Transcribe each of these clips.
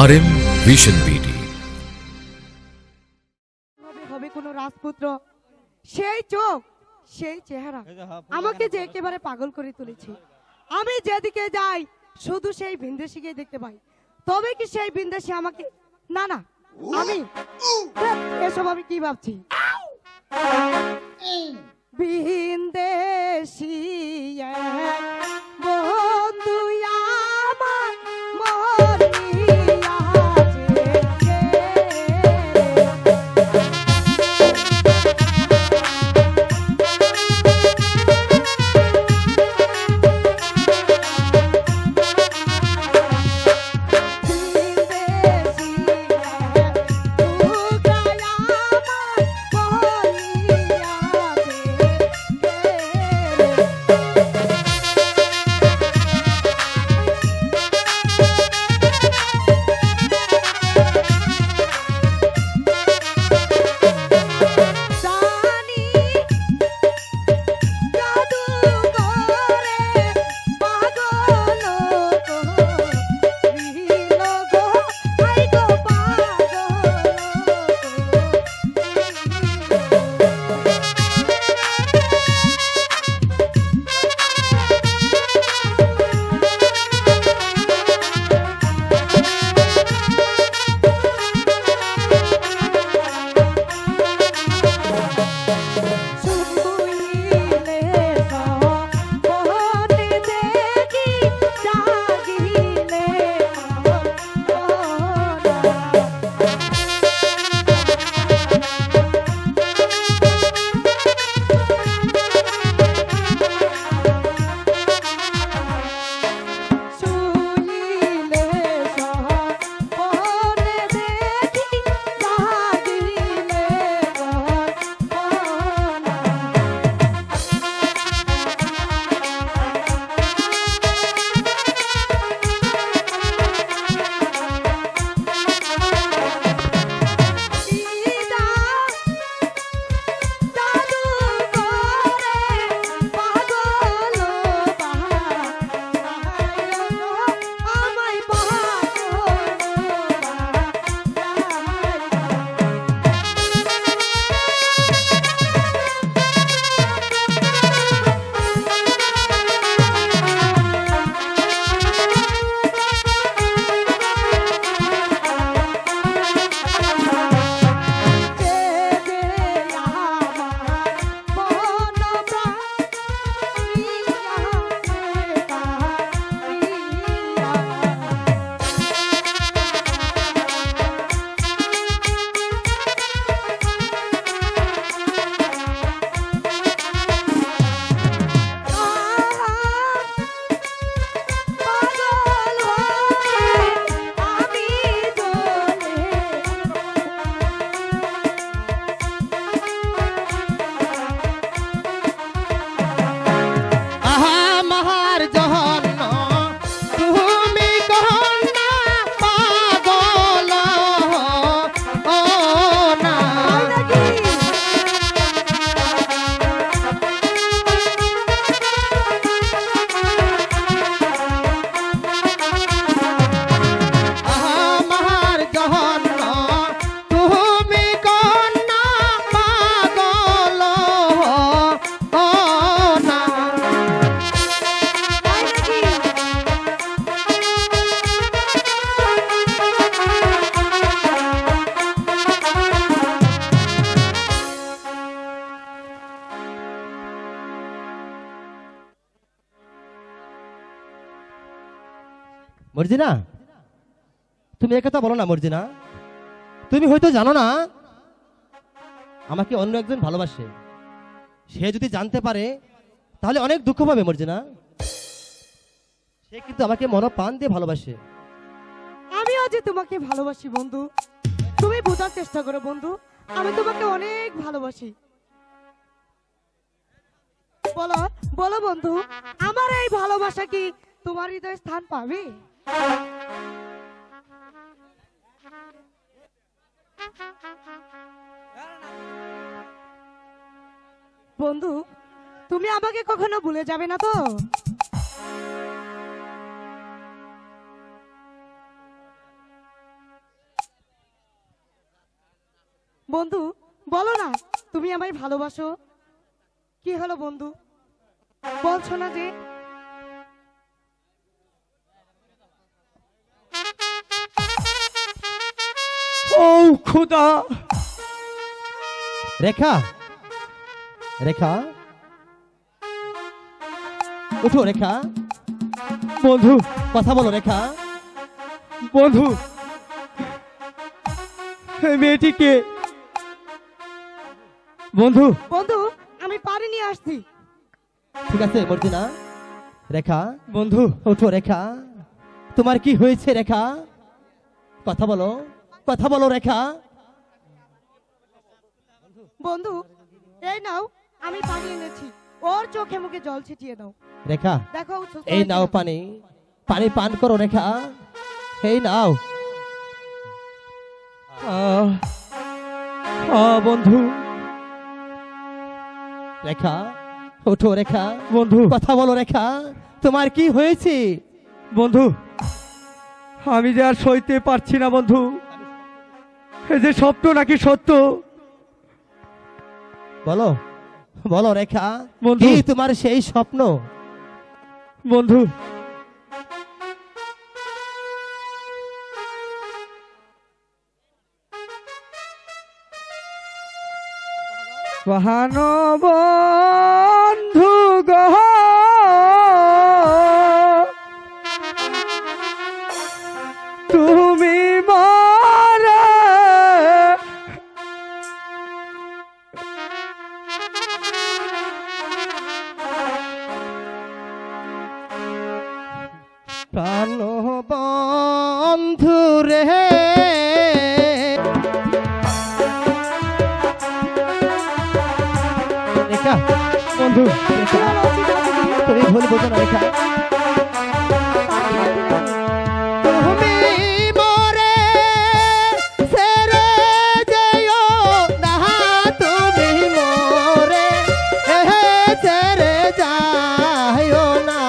RM vision BD. হবে কোন রাজপুত্র, সেই চোখ সেই চেহারা আমাকে যে একেবারে পাগল করে তুলেছে। আমি যেদিকে যাই শুধু সেই ভিনদেশীকে দেখতে পাই। তবে কি সেই ভিনদেশী আমাকে, না না আমি এসব আমি কি ভাবছি, ভিনদেশী বন্ধু আমার মরিয়া মর্জিনা, তুমি একথা বলো না মর্জিনা। তুমি হয়তো জানো না আমাকে অন্য একজন ভালোবাসে। সে যদি জানতে পারে তাহলে অনেক দুঃখ পাবে মর্জিনা। সে কিন্তু আমাকে মনপ্রাণ দিয়ে ভালোবাসে। আমিও যে তোমাকে ভালোবাসি বন্ধু, তুমি বোঝার চেষ্টা করো বন্ধু, আমি তোমাকে অনেক ভালোবাসি। বলো বলো বন্ধু, আমার এই ভালোবাসা কি তোমার হৃদয়ে স্থান পাবে? বন্ধু, তুমি আমাকে কখনো ভুলে যাবে না তো? বন্ধু বলো না তুমি আমায় ভালোবাসো। কি হলো বন্ধু, বলছো না যে? ও খুদা, রেখা, রেখা উঠো রেখা, বন্ধু কথা বলো রেখা। বন্ধু এই মেয়েটিকে বন্ধু। বন্ধু আমি পানি নিয়ে আসছি। ঠিক আছে মর্জিনা। রেখা বন্ধু ওঠো রেখা, তোমার কি হয়েছে রেখা? কথা বলো, কথা বলো রেখা। বন্ধু এই নাও, আমি পানি এনেছি, ওর চোখে মুখে জল ছিটিয়ে দাও। রেখা দেখো ও সুস্থ এই হয়েছে নাও না। পানি, পানি পান করো রেখা। এই নাও। বন্ধু রেখা ওঠো রেখা, বন্ধু কথা বলো রেখা, তোমার কি হয়েছে? বন্ধু আমি যে আর সইতে পারছি না বন্ধু। এই যে স্বপ্ন নাকি সত্য? বলো, বলো রেখা, বন্ধু। কি তোমার সেই স্বপ্ন? বন্ধু বাহানো বন্ধু গো, তুমি মারা প্রাণ বন্ধু রে, রেখা বন্ধু রেখা, বলো, ঠিক আছে কি? তুমি ভুল বোঝো না রেখা। তুমি মোরে ছেড়ে যেও না, তুমি মোরে ছেড়ে যাইও না।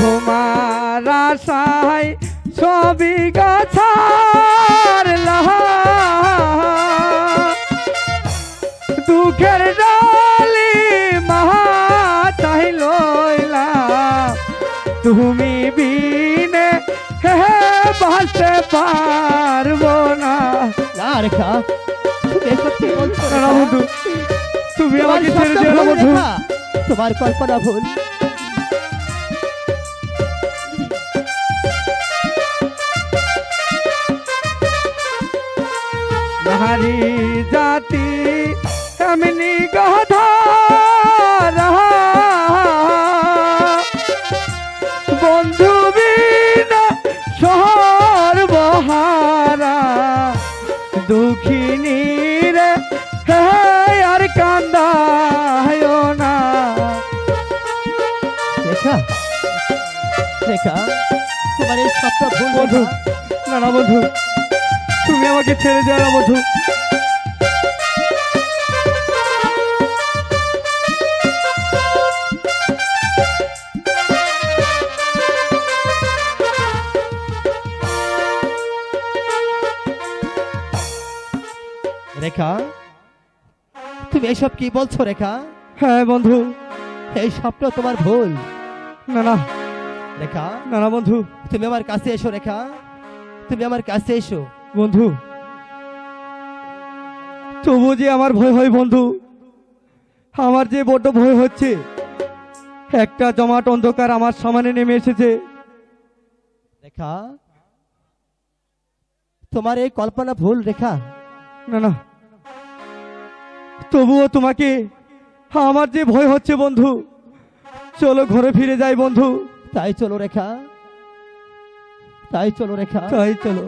তোমার আশায় ছবি গাছার দুঃখের ডালি মাথায় লইলা, তুমি বিনে হে বাঁচতে পারবো না। না রেখা, তুমি এসব কি বলছো না রেখা? বন্ধু, তুমি তোমার আমাকে ছেড়ে স্বপ্ন যেও না ভুল বন্ধু। রেখা, তোমার কল্পনা ভুল। নারী জাতি এমনি গাধারা, বন্ধু বিনা সর্বহারা, দুঃখিনী রে হে আর কান্দায় না। রেখা, রেখা তোমার এই স্বপ্ন ভুল বন্ধু রেখা। না না বন্ধু, তুমি আমাকে ছেড়ে যাও না বন্ধু। রেখা তুমি এসব কি বলছো রেখা? হ্যাঁ বন্ধু। এই স্বপ্ন তোমার ভুল। না না রেখা না না বন্ধু। তুমি আমার কাছে এসো রেখা, তুমি আমার কাছে এসো। বন্ধু তবু যে আমার ভয় হয় বন্ধু, আমার যে বড্ড ভয় হচ্ছে। একটা জমাট অন্ধকার আমার সামনে নেমে এসেছে। রেখা তোমার এই কল্পনা ভুল রেখা। না না তবুও তোমাকে, আমার যে ভয় হচ্ছে বন্ধু। চলো ঘরে ফিরে যাই বন্ধু। তাই চলো রেখা, তাই চলো রেখা। তাই চলো।